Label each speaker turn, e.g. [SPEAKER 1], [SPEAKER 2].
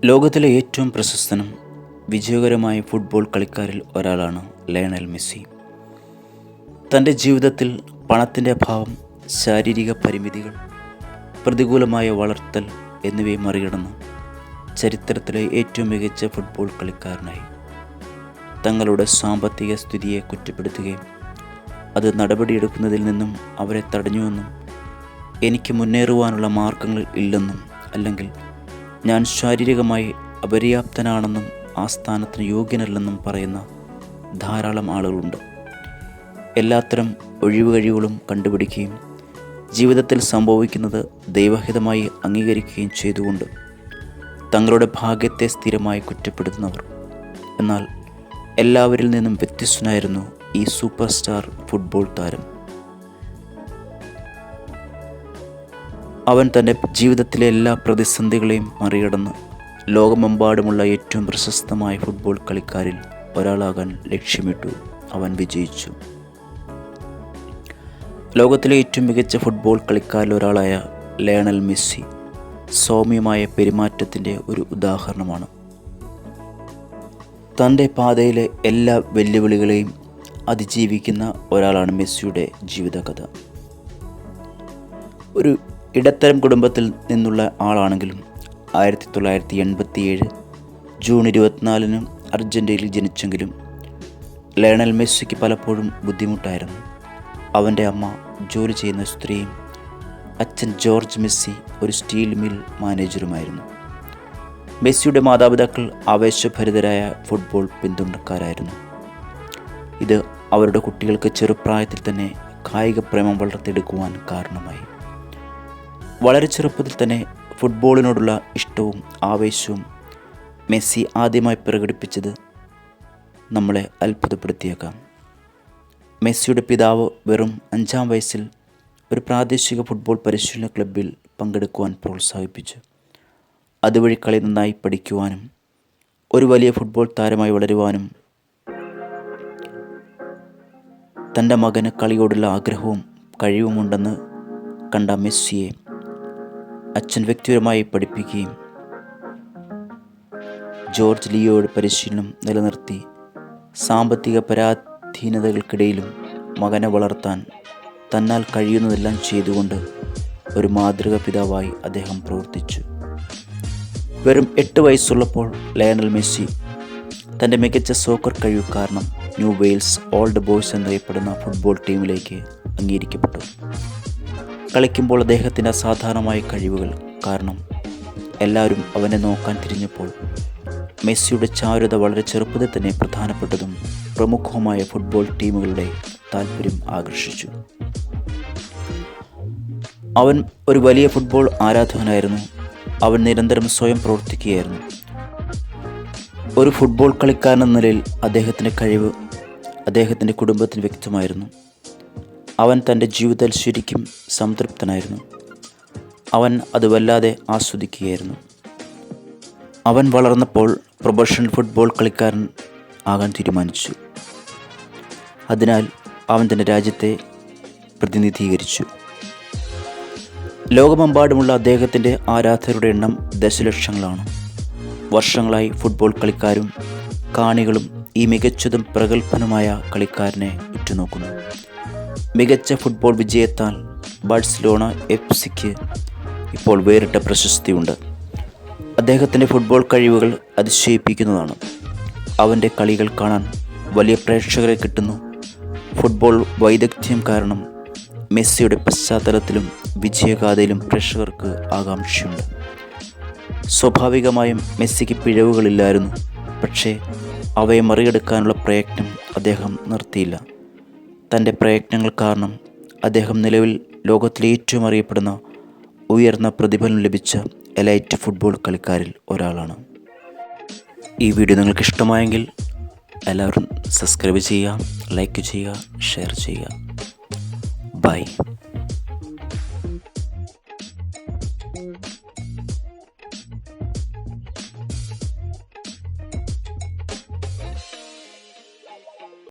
[SPEAKER 1] ലോകത്തിലെ ഏറ്റവും പ്രശസ്തനും വിജയകരമായ ഫുട്ബോൾ കളിക്കാരിൽ ഒരാളാണ് ലയണൽ മെസ്സി. തൻ്റെ ജീവിതത്തിൽ പണത്തിൻ്റെ അഭാവം, ശാരീരിക പരിമിതികൾ, പ്രതികൂലമായ വളർത്തൽ എന്നിവയെ മറികടന്ന് ചരിത്രത്തിലെ ഏറ്റവും മികച്ച ഫുട്ബോൾ കളിക്കാരനായി. തങ്ങളുടെ സാമ്പത്തിക സ്ഥിതിയെ കുറ്റപ്പെടുത്തുകയും അത് നടപടിയെടുക്കുന്നതിൽ നിന്നും അവരെ തടഞ്ഞുവെന്നും, എനിക്ക് മുന്നേറുവാനുള്ള മാർഗങ്ങൾ ഇല്ലെന്നും, അല്ലെങ്കിൽ ഞാൻ ശാരീരികമായി അപര്യാപ്തനാണെന്നും ആ സ്ഥാനത്തിന് യോഗ്യനല്ലെന്നും പറയുന്ന ധാരാളം ആളുകളുണ്ട്. എല്ലാത്തരം ഒഴിവുകഴിവുകളും കണ്ടുപിടിക്കുകയും ജീവിതത്തിൽ സംഭവിക്കുന്നത് ദൈവഹിതമായി അംഗീകരിക്കുകയും ചെയ്തുകൊണ്ട് തങ്ങളുടെ ഭാഗ്യത്തെ സ്ഥിരമായി കുറ്റപ്പെടുത്തുന്നവർ. എന്നാൽ എല്ലാവരിൽ നിന്നും വ്യത്യസ്തനായിരുന്നു ഈ സൂപ്പർ സ്റ്റാർ ഫുട്ബോൾ താരം. അവൻ തൻ്റെ ജീവിതത്തിലെ എല്ലാ പ്രതിസന്ധികളെയും മറികടന്ന് ലോകമെമ്പാടുമുള്ള ഏറ്റവും പ്രശസ്തമായ ഫുട്ബോൾ കളിക്കാരിൽ ഒരാളാകാൻ ലക്ഷ്യമിട്ടു. അവൻ വിജയിച്ചു. ലോകത്തിലെ ഏറ്റവും മികച്ച ഫുട്ബോൾ കളിക്കാരിൽ ഒരാളായ ലയണൽ മെസ്സി സൗമ്യമായ പെരുമാറ്റത്തിൻ്റെ ഒരു ഉദാഹരണമാണ്. തൻ്റെ പാതയിലെ എല്ലാ വെല്ലുവിളികളെയും അതിജീവിക്കുന്ന ഒരാളാണ് മെസ്സിയുടെ ജീവിതകഥ. ഒരു ഇടത്തരം കുടുംബത്തിൽ നിന്നുള്ള ആളാണെങ്കിലും 1987 ജൂൺ 24 അർജൻറ്റീനയിൽ ജനിച്ചെങ്കിലും ലയണൽ മെസ്സിക്ക് പലപ്പോഴും ബുദ്ധിമുട്ടായിരുന്നു. അവൻ്റെ അമ്മ ജോലി ചെയ്യുന്ന സ്ത്രീയും അച്ഛൻ ജോർജ് മെസ്സി ഒരു സ്റ്റീൽ മിൽ മാനേജറുമായിരുന്നു. മെസ്സിയുടെ മാതാപിതാക്കൾ ആവേശഭരിതരായ ഫുട്ബോൾ പിന്തുണക്കാരായിരുന്നു. ഇത് അവരുടെ കുട്ടികൾക്ക് ചെറുപ്രായത്തിൽ തന്നെ കായിക പ്രേമം വളർത്തിയെടുക്കുവാൻ കാരണമായി. വളരെ ചെറുപ്പത്തിൽ തന്നെ ഫുട്ബോളിനോടുള്ള ഇഷ്ടവും ആവേശവും മെസ്സി ആദ്യമായി പ്രകടിപ്പിച്ചത് നമ്മളെ അത്ഭുതപ്പെടുത്തിയേക്കാം. മെസ്സിയുടെ പിതാവ് വെറും 5-ാം വയസ്സിൽ ഒരു പ്രാദേശിക ഫുട്ബോൾ പരിശീലന ക്ലബ്ബിൽ പങ്കെടുക്കുവാൻ പ്രോത്സാഹിപ്പിച്ചു. അതുവഴി കളി നന്നായി പഠിക്കുവാനും ഒരു വലിയ ഫുട്ബോൾ താരമായി വളരുവാനും തൻ്റെ മകന് കളിയോടുള്ള ആഗ്രഹവും കഴിവുമുണ്ടെന്ന് കണ്ട മെസ്സിയെ അച്ഛൻ വ്യക്തിപരമായി പഠിപ്പിക്കുകയും ജോർജ് ലിയോയുടെ പരിശീലനം നിലനിർത്തി സാമ്പത്തിക പരാധീനതകൾക്കിടയിലും മകനെ വളർത്താൻ തന്നാൽ കഴിയുന്നതെല്ലാം ചെയ്തുകൊണ്ട് ഒരു മാതൃക പിതാവായി അദ്ദേഹം പ്രവർത്തിച്ചു. വെറും 8 വയസ്സുള്ളപ്പോൾ ലയണൽ മെസ്സി തൻ്റെ മികച്ച സോക്കർ കഴിവ് കാരണം ന്യൂ വെയിൽസ് ഓൾഡ് ബോയ്സ് എന്നറിയപ്പെടുന്ന ഫുട്ബോൾ ടീമിലേക്ക് അംഗീകരിക്കപ്പെട്ടു. കളിക്കുമ്പോൾ അദ്ദേഹത്തിൻ്റെ അസാധാരണമായ കഴിവുകൾ കാരണം എല്ലാവരും അവനെ നോക്കാൻ തിരിഞ്ഞപ്പോൾ മെസ്സിയുടെ ചാരുത വളരെ ചെറുപ്പത്തിൽ തന്നെ പ്രധാനപ്പെട്ടതും പ്രമുഖവുമായ ഫുട്ബോൾ ടീമുകളുടെ താല്പര്യം ആകർഷിച്ചു. അവൻ ഒരു വലിയ ഫുട്ബോൾ ആരാധകനായിരുന്നു. അവൻ നിരന്തരം സ്വയം പ്രവർത്തിക്കുകയായിരുന്നു. ഒരു ഫുട്ബോൾ കളിക്കാരൻ എന്ന നിലയിൽ അദ്ദേഹത്തിൻ്റെ കഴിവ് അദ്ദേഹത്തിൻ്റെ കുടുംബത്തിന് വ്യക്തമായിരുന്നു. അവൻ തൻ്റെ ജീവിതത്തിൽ ശരിക്കും സംതൃപ്തനായിരുന്നു. അവൻ അത് വല്ലാതെ ആസ്വദിക്കുകയായിരുന്നു. അവൻ വളർന്നപ്പോൾ പ്രൊഫഷണൽ ഫുട്ബോൾ കളിക്കാരൻ ആകാൻ തീരുമാനിച്ചു. അതിനാൽ അവൻ തൻ്റെ രാജ്യത്തെ പ്രതിനിധീകരിച്ചു. ലോകമെമ്പാടുമുള്ള അദ്ദേഹത്തിൻ്റെ ആരാധകരുടെ എണ്ണം ദശലക്ഷങ്ങളാണ്. വർഷങ്ങളായി ഫുട്ബോൾ കളിക്കാരും കാണികളും ഈ മികച്ചതും പ്രഗത്ഭനുമായ കളിക്കാരനെ ഉറ്റുനോക്കുന്നു. മികച്ച ഫുട്ബോൾ വിജയത്താൽ ബാഴ്സലോണ FC-ക്ക് ഇപ്പോൾ വേറിട്ട പ്രശസ്തിയുണ്ട്. അദ്ദേഹത്തിൻ്റെ ഫുട്ബോൾ കഴിവുകൾ അതിശയിപ്പിക്കുന്നതാണ്. അവൻ്റെ കളികൾ കാണാൻ വലിയ പ്രേക്ഷകരെ കിട്ടുന്നു. ഫുട്ബോൾ വൈദഗ്ധ്യം കാരണം മെസ്സിയുടെ പശ്ചാത്തലത്തിലും വിജയഗാഥയിലും പ്രേക്ഷകർക്ക് ആകാംക്ഷയുണ്ട്. സ്വാഭാവികമായും മെസ്സിക്ക് പിഴവുകളില്ലായിരുന്നു. പക്ഷേ അവയെ മറികടക്കാനുള്ള പ്രയത്നം അദ്ദേഹം നിർത്തിയില്ല. തൻ്റെ പ്രയത്നങ്ങൾ കാരണം അദ്ദേഹം നിലവിൽ ലോകത്തിലെ ഏറ്റവും അറിയപ്പെടുന്ന ഉയർന്ന പ്രതിഫലം ലഭിച്ച എലൈറ്റ് ഫുട്ബോൾ കളിക്കാരിൽ ഒരാളാണ്. ഈ വീഡിയോ നിങ്ങൾക്ക് ഇഷ്ടമായെങ്കിൽ എല്ലാവരും സബ്സ്ക്രൈബ് ചെയ്യുക, ലൈക്ക് ചെയ്യുക, ഷെയർ ചെയ്യുക. ബൈ.